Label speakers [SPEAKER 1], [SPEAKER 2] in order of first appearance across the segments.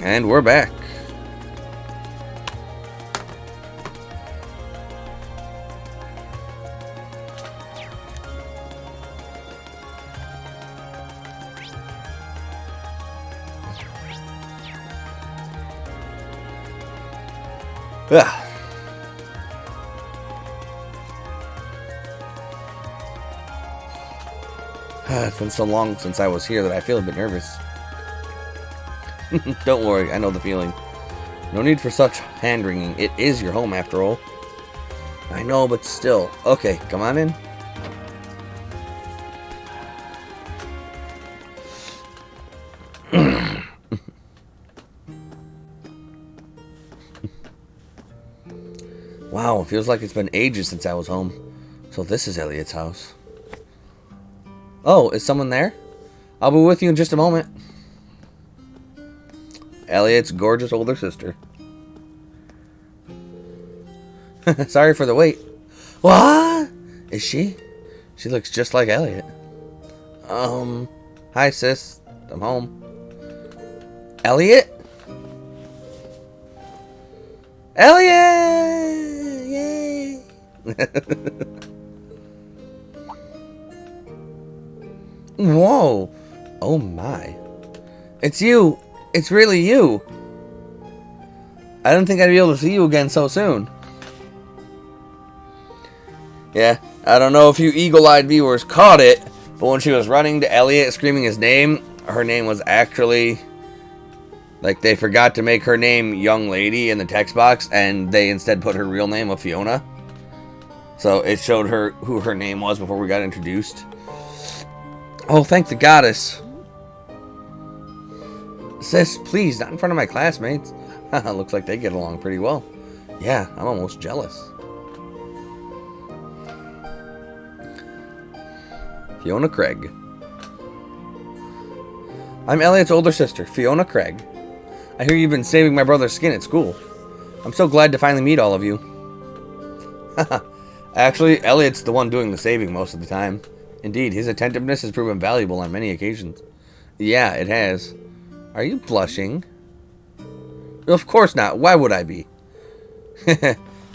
[SPEAKER 1] And we're back. Ugh. It's been so long since I was here that I feel a bit nervous. Don't worry, I know the feeling. No need for such hand-wringing. It is your home, after all. I know, but still. Okay, come on in. Wow, it feels like it's been ages since I was home. So this is Elliot's house. Oh, is someone there? I'll be with you in just a moment. Elliot's gorgeous older sister. Sorry for the wait. What? Is she? She looks just like Elliot. Hi sis. I'm home. Elliot? Elliot! Yay! Whoa. Oh my. It's you. It's really you. I didn't think I'd be able to see you again so soon. Yeah, I don't know if you eagle-eyed viewers caught it, but when she was running to Elliot screaming his name, her name was actually... Like, they forgot to make her name Young Lady in the text box, and they instead put her real name of Fiona. So it showed her who her name was before we got introduced. Oh, thank the goddess. Sis, please, not in front of my classmates. Looks like they get along pretty well. Yeah, I'm almost jealous. Fiona Craig. I'm Elliot's older sister, Fiona Craig. I hear you've been saving my brother's skin at school. I'm so glad to finally meet all of you. Actually, Elliot's the one doing the saving most of the time. Indeed, his attentiveness has proven valuable on many occasions. Yeah, it has. Are you blushing? Of course not. Why would I be?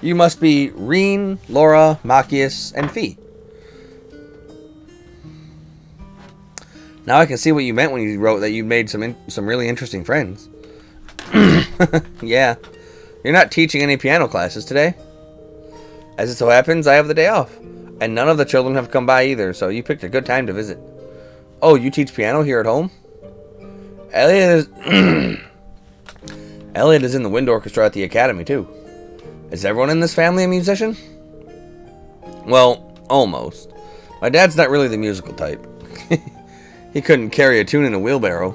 [SPEAKER 1] You must be Reen, Laura, Machias, and Fee. Now I can see what you meant when you wrote that you made some really interesting friends. Yeah. You're not teaching any piano classes today? As it so happens, I have the day off. And none of the children have come by either, so you picked a good time to visit. Oh, you teach piano here at home? Elliot is in the wind orchestra at the academy, too. Is everyone in this family a musician? Well, almost. My dad's not really the musical type. He couldn't carry a tune in a wheelbarrow.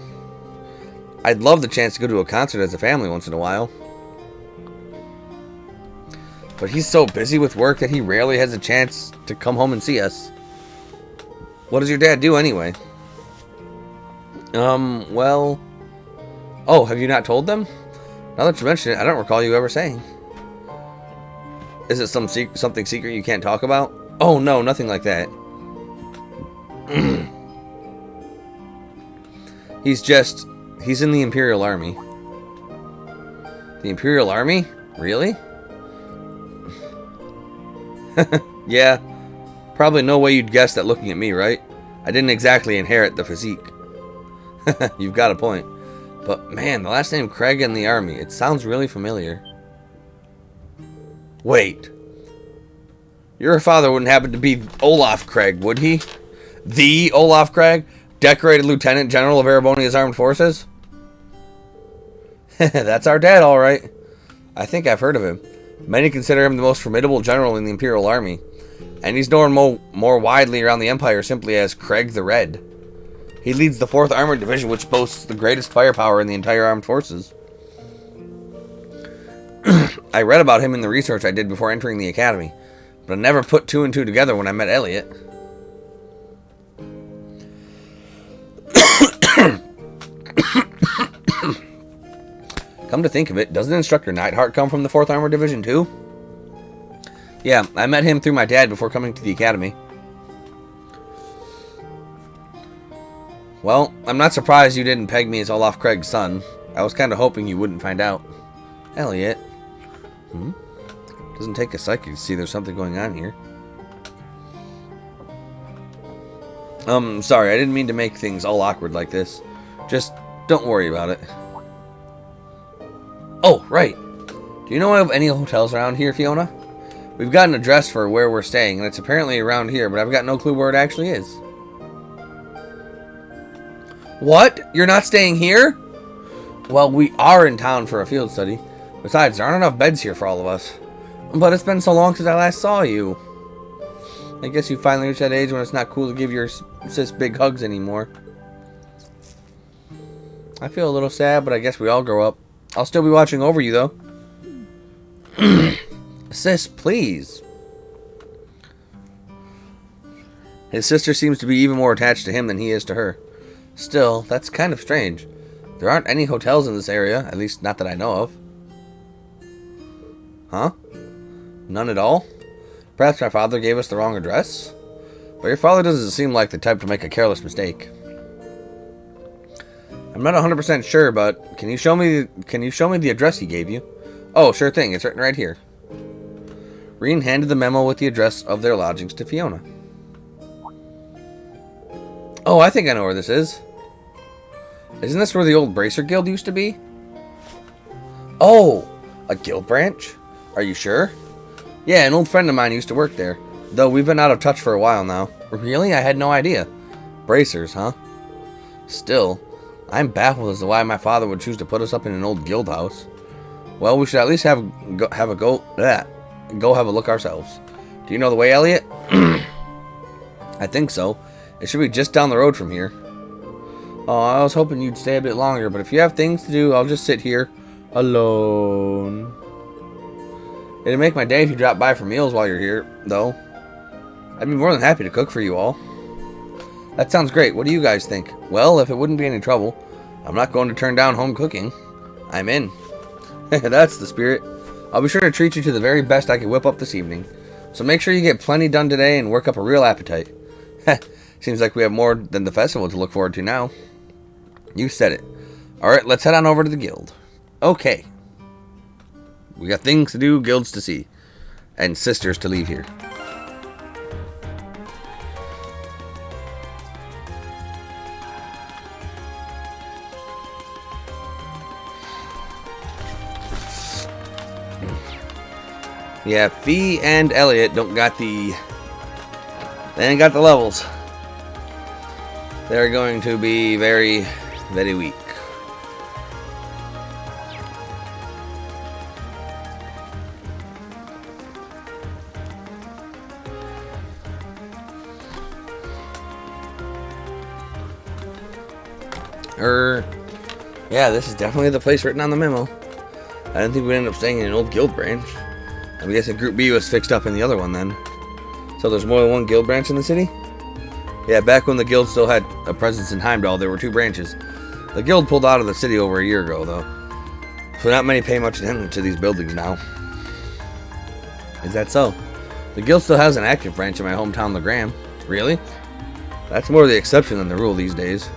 [SPEAKER 1] I'd love the chance to go to a concert as a family once in a while. But he's so busy with work that he rarely has a chance to come home and see us. What does your dad do anyway? Well... Oh, have you not told them? Now that you mention it, I don't recall you ever saying. Is it something secret you can't talk about? Oh, no, nothing like that. He's in the Imperial Army. The Imperial Army? Really? Yeah. Probably no way you'd guess that looking at me, right? I didn't exactly inherit the physique. You've got a point. But man, the last name Craig in the Army, it sounds really familiar. Wait. Your father wouldn't happen to be Olaf Craig, would he? The Olaf Craig? Decorated Lieutenant General of Erebonia's Armed Forces? That's our dad, all right. I think I've heard of him. Many consider him the most formidable general in the Imperial Army, and he's known more widely around the Empire simply as Craig the Red. He leads the 4th Armored Division, which boasts the greatest firepower in the entire armed forces. I read about him in the research I did before entering the academy, but I never put 2 and 2 together when I met Elliot. Come to think of it, doesn't Instructor Neidhart come from the 4th Armored Division too? Yeah, I met him through my dad before coming to the academy. Well, I'm not surprised you didn't peg me as Olaf Craig's son. I was kind of hoping you wouldn't find out. Elliot. Doesn't take a psychic to see there's something going on here. Sorry, I didn't mean to make things all awkward like this. Just don't worry about it. Oh, right. Do you know of any hotels around here, Fiona? We've got an address for where we're staying, and it's apparently around here, but I've got no clue where it actually is. What? You're not staying here? Well, we are in town for a field study. Besides, there aren't enough beds here for all of us. But it's been so long since I last saw you. I guess you finally reached that age when it's not cool to give your sis big hugs anymore. I feel a little sad, but I guess we all grow up. I'll still be watching over you, though. Sis, please. His sister seems to be even more attached to him than he is to her. Still, that's kind of strange. There aren't any hotels in this area, at least not that I know of. Huh? None at all? Perhaps my father gave us the wrong address? But your father doesn't seem like the type to make a careless mistake. I'm not 100% sure, but can you show me the address he gave you? Oh, sure thing. It's written right here. Reen handed the memo with the address of their lodgings to Fiona. Oh, I think I know where this is. Isn't this where the old Bracer Guild used to be? Oh, a guild branch? Are you sure? Yeah, an old friend of mine used to work there, though we've been out of touch for a while now. Really? I had no idea. Bracers, huh? Still, I'm baffled as to why my father would choose to put us up in an old guild house. Well, we should at least go have a look ourselves. Do you know the way, Elliot? I think so. It should be just down the road from here. Oh, I was hoping you'd stay a bit longer, but if you have things to do, I'll just sit here alone. It'd make my day if you dropped by for meals while you're here, though. I'd be more than happy to cook for you all. That sounds great. What do you guys think? Well, if it wouldn't be any trouble, I'm not going to turn down home cooking. I'm in. That's the spirit. I'll be sure to treat you to the very best I can whip up this evening. So make sure you get plenty done today and work up a real appetite. Seems like we have more than the festival to look forward to now. You said it. Alright, let's head on over to the guild. Okay. We got things to do, guilds to see, and sisters to leave here. Yeah, Fee and Elliot don't got the... They ain't got the levels. They're going to be very, very weak. Yeah, this is definitely the place written on the memo. I didn't think we'd end up staying in an old guild branch. I'm guessing Group B was fixed up in the other one then. So there's more than one guild branch in the city? Yeah, back when the guild still had a presence in Heimdall, there were 2 branches. The guild pulled out of the city over a year ago, though. So not many pay much attention to these buildings now. Is that so? The guild still has an active branch in my hometown, Legram. Really? That's more the exception than the rule these days.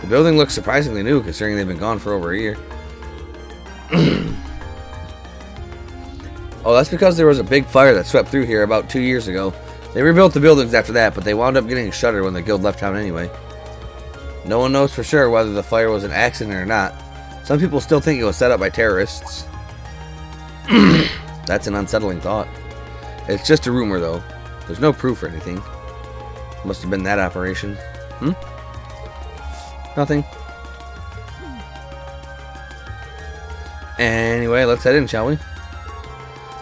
[SPEAKER 1] The building looks surprisingly new, considering they've been gone for over a year. Oh, that's because there was a big fire that swept through here about 2 years ago. They rebuilt the buildings after that, but they wound up getting shuttered when the guild left town anyway. No one knows for sure whether the fire was an accident or not. Some people still think it was set up by terrorists. That's an unsettling thought. It's just a rumor, though. There's no proof or anything. Must have been that operation. Nothing. Anyway, let's head in, shall we?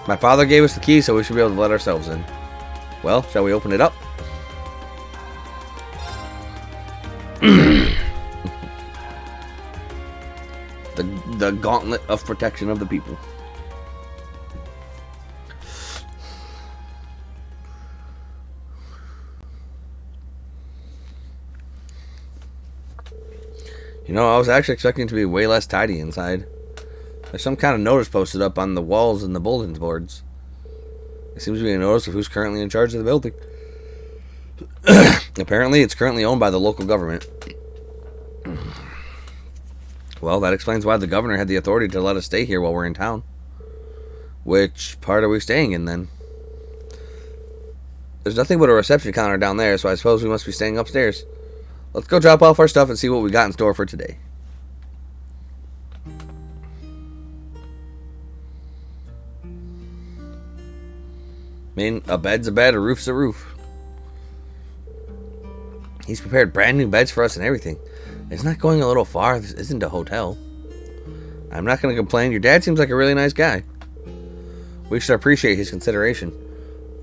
[SPEAKER 1] My father gave us the key, so we should be able to let ourselves in. Well, shall we open it up? The gauntlet of protection of the people. You know, I was actually expecting it to be way less tidy inside. There's some kind of notice posted up on the walls and the bulletin boards. It seems to be a notice of who's currently in charge of the building. Apparently, it's currently owned by the local government. Well, that explains why the governor had the authority to let us stay here while we're in town. Which part are we staying in, then? There's nothing but a reception counter down there, so I suppose we must be staying upstairs. Let's go drop off our stuff and see what we got in store for today. I mean, a bed's a bed, a roof's a roof. He's prepared brand new beds for us and everything. Isn't that going a little far? This isn't a hotel. I'm not going to complain. Your dad seems like a really nice guy. We should appreciate his consideration.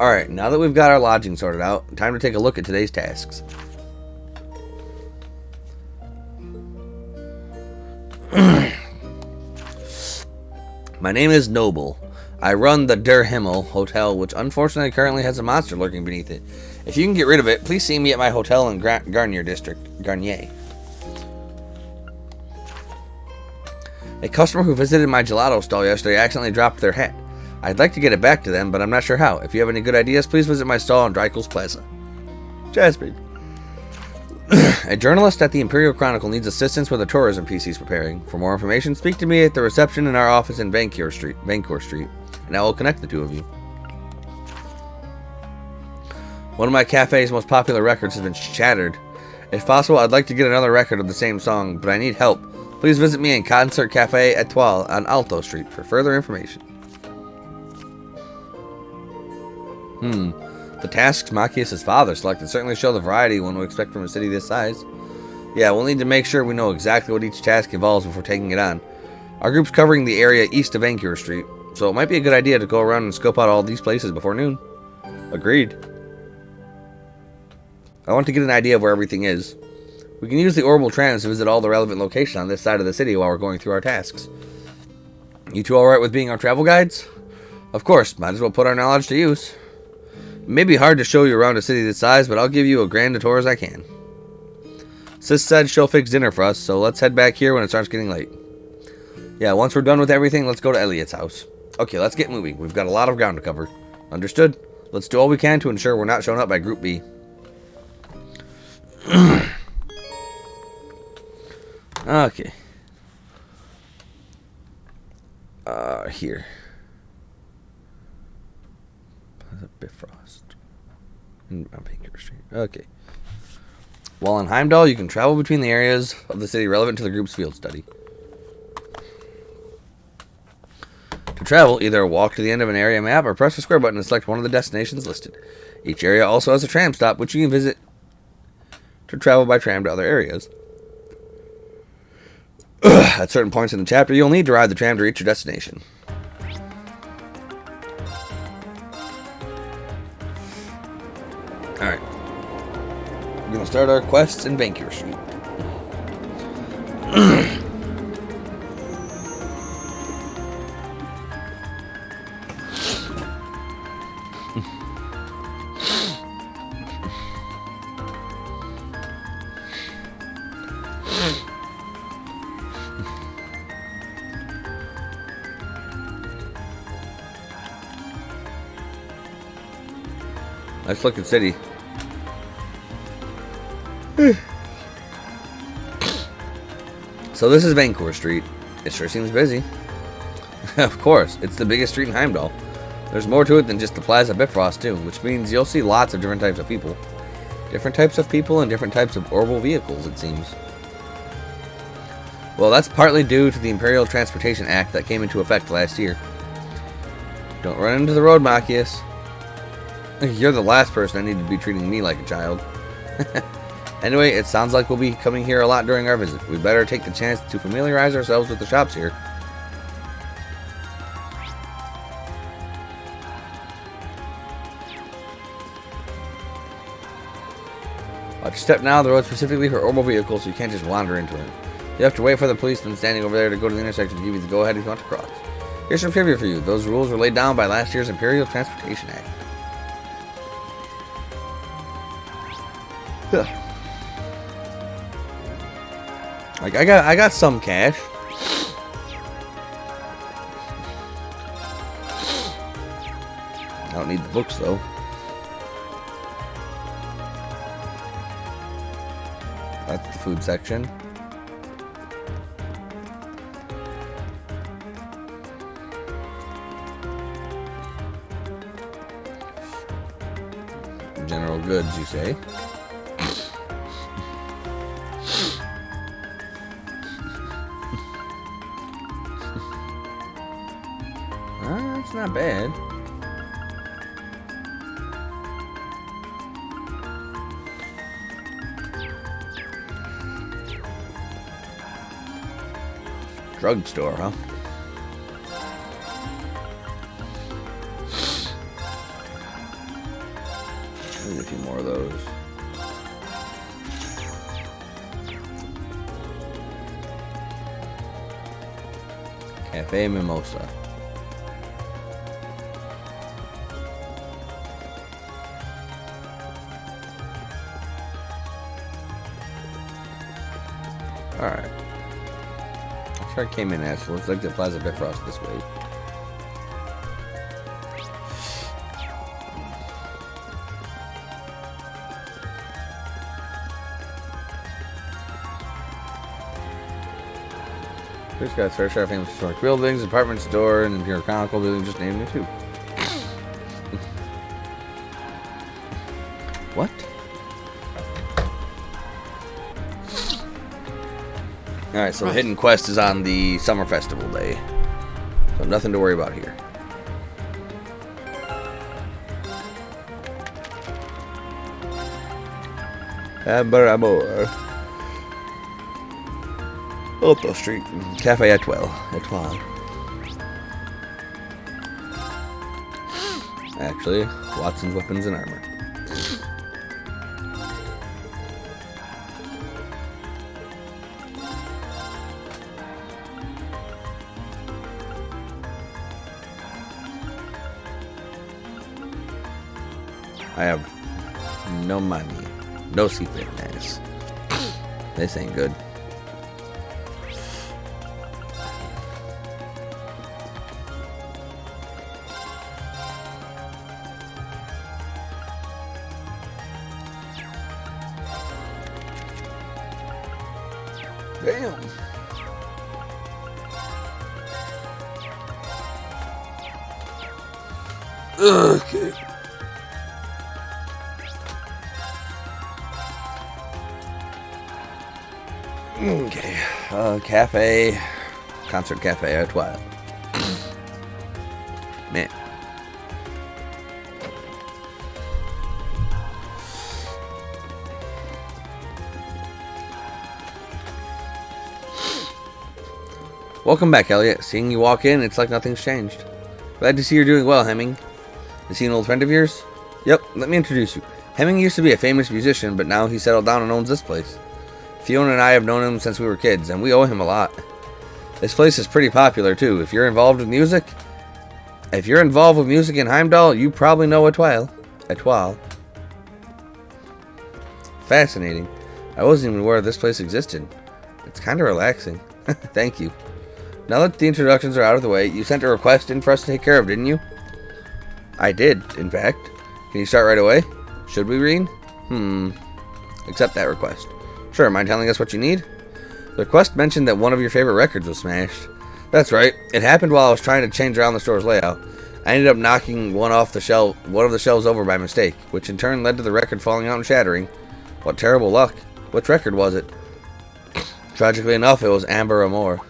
[SPEAKER 1] Alright, now that we've got our lodging sorted out, time to take a look at today's tasks. My name is Noble. I run the Der Himmel Hotel, which unfortunately currently has a monster lurking beneath it. If you can get rid of it, please see me at my hotel in Garnier District. Garnier. A customer who visited my gelato stall yesterday accidentally dropped their hat. I'd like to get it back to them, but I'm not sure how. If you have any good ideas, please visit my stall on Dryco's Plaza. Jasmine. A journalist at the Imperial Chronicle needs assistance with a tourism piece he's preparing. For more information, speak to me at the reception in our office in Bancour Street, and I will connect the two of you. One of my cafe's most popular records has been shattered. If possible, I'd like to get another record of the same song, but I need help. Please visit me in Concert Cafe Etoile on Alto Street for further information. The tasks Machias' father selected certainly show the variety one would expect from a city this size. Yeah, we'll need to make sure we know exactly what each task involves before taking it on. Our group's covering the area east of Bancour Street, so it might be a good idea to go around and scope out all these places before noon. Agreed. I want to get an idea of where everything is. We can use the orbital trams to visit all the relevant locations on this side of the city while we're going through our tasks. You two alright with being our travel guides? Of course, might as well put our knowledge to use. It may be hard to show you around a city this size, but I'll give you a grand a tour as I can. Sis said she'll fix dinner for us, so let's head back here when it starts getting late. Yeah, once we're done with everything, let's go to Elliot's house. Okay, let's get moving. We've got a lot of ground to cover. Understood? Let's do all we can to ensure we're not shown up by Group B. Okay. Here. Bifrost. On Bancour Street. Okay. While in Heimdall, you can travel between the areas of the city relevant to the group's field study. To travel, either walk to the end of an area map or press the square button to select one of the destinations listed. Each area also has a tram stop, which you can visit to travel by tram to other areas. At certain points in the chapter, you'll need to ride the tram to reach your destination. Alright. We're going to start our quests in Bancour Street. Nice looking city. So this is Bancour Street. It sure seems busy. Of course, it's the biggest street in Heimdall. There's more to it than just the Plaza Bifrost too, which means you'll see lots of different types of people. Different types of people and different types of orbital vehicles, it seems. Well, that's partly due to the Imperial Transportation Act that came into effect last year. Don't run into the road, Machias. You're the last person I need to be treating me like a child. Anyway, it sounds like we'll be coming here a lot during our visit. We better take the chance to familiarize ourselves with the shops here. Watch your step now. The road's specifically for orbital vehicles, so you can't just wander into it. You have to wait for the policeman standing over there to go to the intersection to give you the go-ahead if you want to cross. Here's some trivia for you. Those rules were laid down by last year's Imperial Transportation Act. Like I got some cash. I don't need the books though. That's the food section. general goods, you say? That's not bad. Drugstore, huh? There's a few more of those. Cafe Mimosa. Alright. That's where I came in as. Looks like the Plaza Bifrost this way. First got search our famous historic buildings, apartment store, and Imperial Chronicle building, just naming a few. What? Alright, so the hidden quest is on the Summer Festival day. So nothing to worry about here. Amber. Otto Street, Cafe Etoile. Actually, Watson's Weapons and Armor. I have no money. No secret nice. This ain't good. Damn. Okay. Okay. Cafe. Concert Cafe at Twilight. Man. Welcome back, Elliot. Seeing you walk in, it's like nothing's changed. Glad to see you're doing well, Hemming. Is he an old friend of yours? Yep, let me introduce you. Hemming used to be a famous musician, but now he settled down and owns this place. Fiona and I have known him since we were kids, and we owe him a lot. This place is pretty popular, too. If you're involved with music in Heimdall, you probably know Etoile. Fascinating. I wasn't even aware this place existed. It's kind of relaxing. Thank you. Now that the introductions are out of the way, you sent a request in for us to take care of, didn't you? I did, in fact. Can you start right away? Should we read? Accept that request. Sure, mind telling us what you need? The request mentioned that one of your favorite records was smashed. That's right. It happened while I was trying to change around the store's layout. I ended up knocking one of the shelves over by mistake, which in turn led to the record falling out and shattering. What terrible luck. Which record was it? Tragically enough, it was Amber Amore.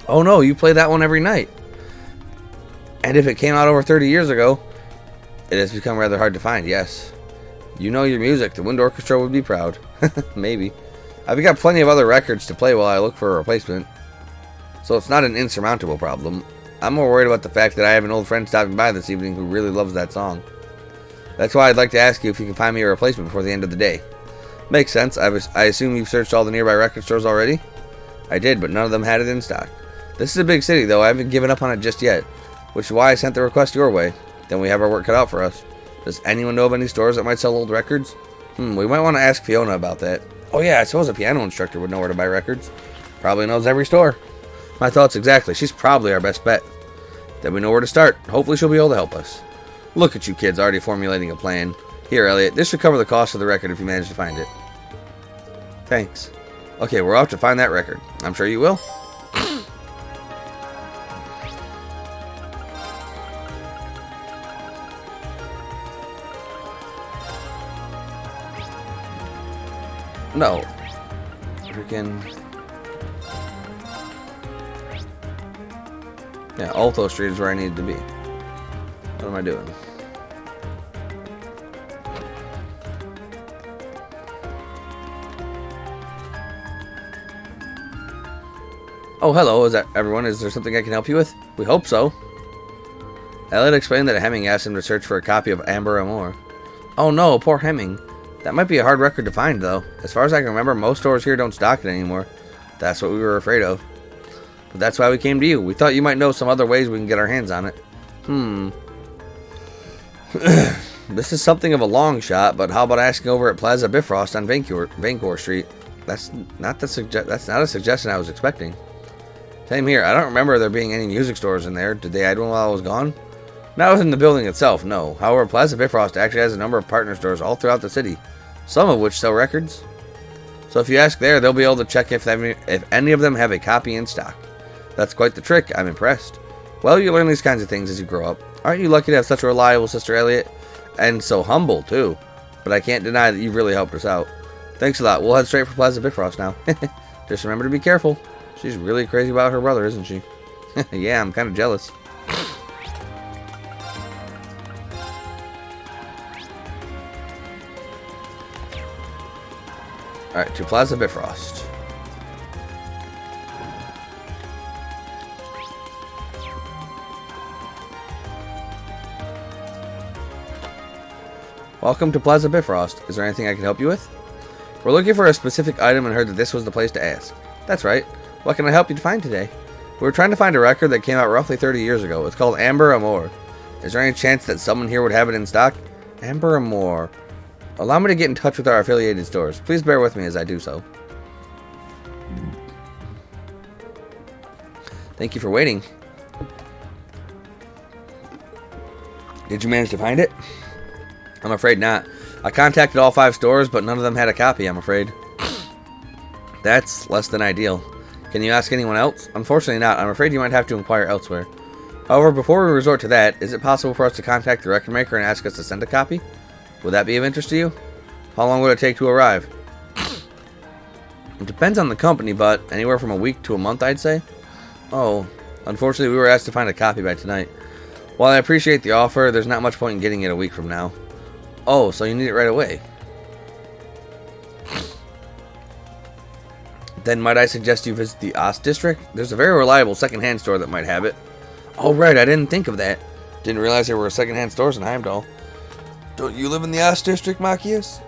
[SPEAKER 1] Oh no, you play that one every night. And if it came out over 30 years ago, it has become rather hard to find, yes. You know your music, the Wind Orchestra would be proud. Maybe. I've got plenty of other records to play while I look for a replacement. So it's not an insurmountable problem. I'm more worried about the fact that I have an old friend stopping by this evening who really loves that song. That's why I'd like to ask you if you can find me a replacement before the end of the day. Makes sense. I assume you've searched all the nearby record stores already? I did, but none of them had it in stock. This is a big city, though. I haven't given up on it just yet, which is why I sent the request your way. Then we have our work cut out for us. Does anyone know of any stores that might sell old records? We might want to ask Fiona about that. Oh yeah, I suppose a piano instructor would know where to buy records. Probably knows every store. My thoughts exactly. She's probably our best bet. Then we know where to start. Hopefully she'll be able to help us. Look at you kids already formulating a plan. Here, Elliot, this should cover the cost of the record if you manage to find it. Thanks. Okay, we're off to find that record. I'm sure you will. No. Freaking... Yeah, Altho Street is where I need to be. What am I doing? Oh, hello. Is that everyone? Is there something I can help you with? We hope so. Elliot explained that Hemming asked him to search for a copy of Amber Amor. Oh no, poor Hemming. That might be a hard record to find, though. As far as I can remember, most stores here don't stock it anymore. That's what we were afraid of. But that's why we came to you. We thought you might know some other ways we can get our hands on it. This is something of a long shot, but how about asking over at Plaza Bifrost on Vancouver Street? That's not a suggestion I was expecting. Same here. I don't remember there being any music stores in there. Did they add one while I was gone? Not within the building itself, no. However, Plaza Bifrost actually has a number of partner stores all throughout the city, some of which sell records. So if you ask there, they'll be able to check if any of them have a copy in stock. That's quite the trick. I'm impressed. Well, you learn these kinds of things as you grow up. Aren't you lucky to have such a reliable sister, Elliot? And so humble, too. But I can't deny that you've really helped us out. Thanks a lot. We'll head straight for Plaza Bifrost now. Just remember to be careful. She's really crazy about her brother, isn't she? Yeah, I'm kind of jealous. Alright, to Plaza Bifrost. Welcome to Plaza Bifrost. Is there anything I can help you with? We're looking for a specific item and heard that this was the place to ask. That's right. What can I help you to find today? We were trying to find a record that came out roughly 30 years ago. It's called Amber Amor. Is there any chance that someone here would have it in stock? Amber Amor. Allow me to get in touch with our affiliated stores. Please bear with me as I do so. Thank you for waiting. Did you manage to find it? I'm afraid not. I contacted all 5 stores, but none of them had a copy, I'm afraid. That's less than ideal. Can you ask anyone else? Unfortunately not. I'm afraid you might have to inquire elsewhere. However, before we resort to that, is it possible for us to contact the record maker and ask us to send a copy? Would that be of interest to you? How long would it take to arrive? It depends on the company, but anywhere from a week to a month, I'd say. Oh, unfortunately, we were asked to find a copy by tonight. While I appreciate the offer, there's not much point in getting it a week from now. Oh, so you need it right away. Then might I suggest you visit the Ost District? There's a very reliable secondhand store that might have it. Oh, right, I didn't think of that. Didn't realize there were secondhand stores in Heimdall. Don't you live in the Ost District, Machias?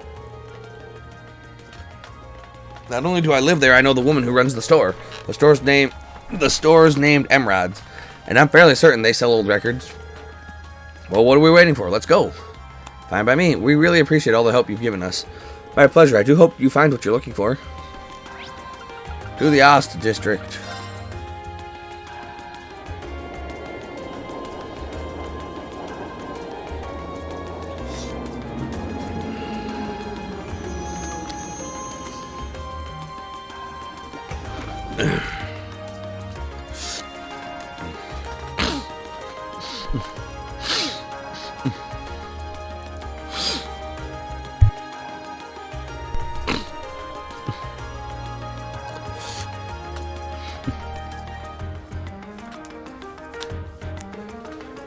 [SPEAKER 1] Not only do I live there, I know the woman who runs the store. The store's named Emrod's, and I'm fairly certain they sell old records. Well, what are we waiting for? Let's go. Fine by me. We really appreciate all the help you've given us. My pleasure. I do hope you find what you're looking for. To the Ost District.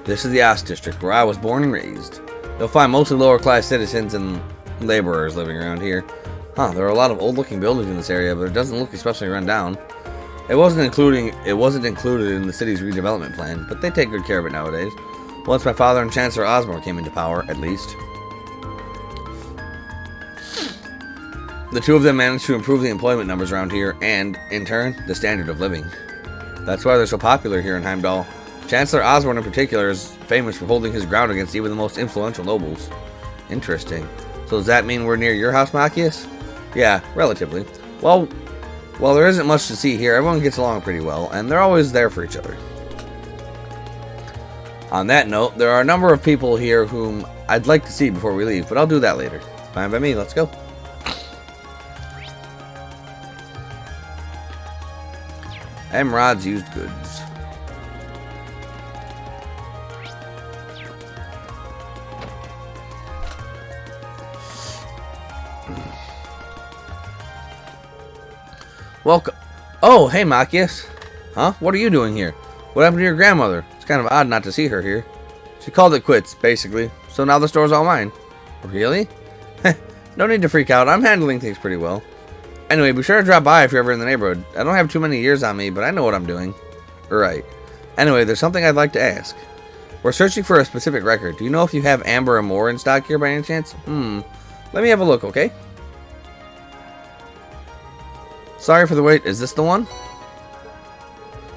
[SPEAKER 1] This is the Ost District, where I was born and raised. You'll find mostly lower-class citizens and laborers living around here. Huh, there are a lot of old-looking buildings in this area, but it doesn't look especially run down. It wasn't included in the city's redevelopment plan, but they take good care of it nowadays. Once my father and Chancellor Osmore came into power, at least. The two of them managed to improve the employment numbers around here, and, in turn, the standard of living. That's why they're so popular here in Heimdall. Chancellor Osborne in particular is famous for holding his ground against even the most influential nobles. Interesting. So does that mean we're near your house, Machias? Yeah, relatively. Well, there isn't much to see here. Everyone gets along pretty well, and they're always there for each other. On that note, there are a number of people here whom I'd like to see before we leave, but I'll do that later. Fine by me, let's go. Emrod's used goods. Welcome. Oh, hey, Machias. Huh? What are you doing here? What happened to your grandmother? It's kind of odd not to see her here. She called it quits, basically. So now the store's all mine. Really? No need to freak out. I'm handling things pretty well. Anyway, be sure to drop by if you're ever in the neighborhood. I don't have too many years on me, but I know what I'm doing. Right. Anyway, there's something I'd like to ask. We're searching for a specific record. Do you know if you have Amber Amore in stock here by any chance? Let me have a look, okay? Sorry for the wait. Is this the one?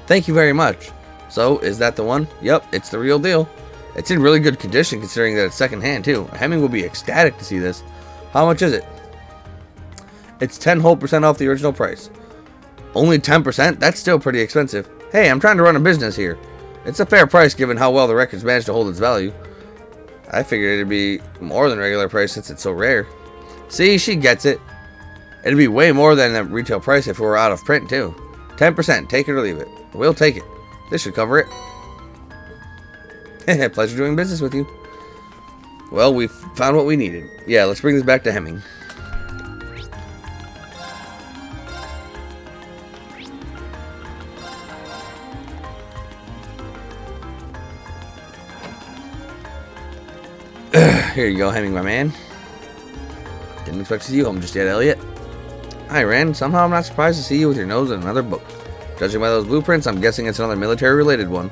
[SPEAKER 1] Thank you very much. So, is that the one? Yep, it's the real deal. It's in really good condition considering that it's secondhand too. Hemming will be ecstatic to see this. How much is it? It's 10% whole off the original price. Only 10%? That's still pretty expensive. Hey, I'm trying to run a business here. It's a fair price given how well the record's managed to hold its value. I figured it'd be more than regular price since it's so rare. See, she gets it. It'd be way more than the retail price if it were out of print too. 10%, take it or leave it. We'll take it. This should cover it. Pleasure doing business with you. Well, we've found what we needed. Yeah, let's bring this back to Hemming. Here you go, Hemming, my man. Didn't expect to see you home just yet, Elliot. Hi, Ren. Somehow I'm not surprised to see you with your nose in another book. Judging by those blueprints, I'm guessing it's another military-related one.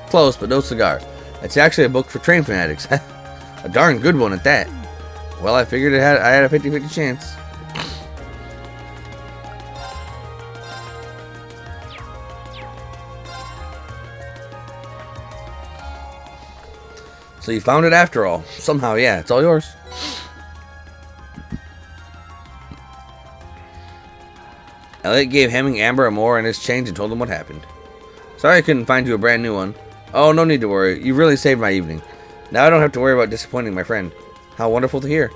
[SPEAKER 1] Close, but no cigar. It's actually a book for train fanatics. A darn good one at that. Well, I figured I had a 50-50 chance. So you found it after all. Somehow, yeah, it's all yours. Elliot gave Hemming Amber Amore and his change and told him what happened. Sorry I couldn't find you a brand new one. Oh, no need to worry. You really saved my evening. Now I don't have to worry about disappointing my friend. How wonderful to hear.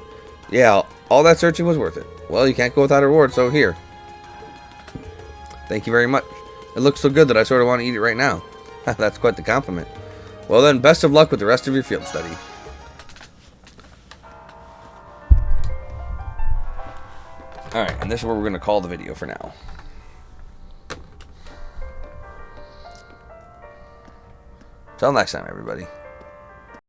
[SPEAKER 1] Yeah, all that searching was worth it. Well, you can't go without a reward, so here. Thank you very much. It looks so good that I sort of want to eat it right now. That's quite the compliment. Well then, best of luck with the rest of your field study. Alright, and this is where we're going to call the video for now. Till next time, everybody.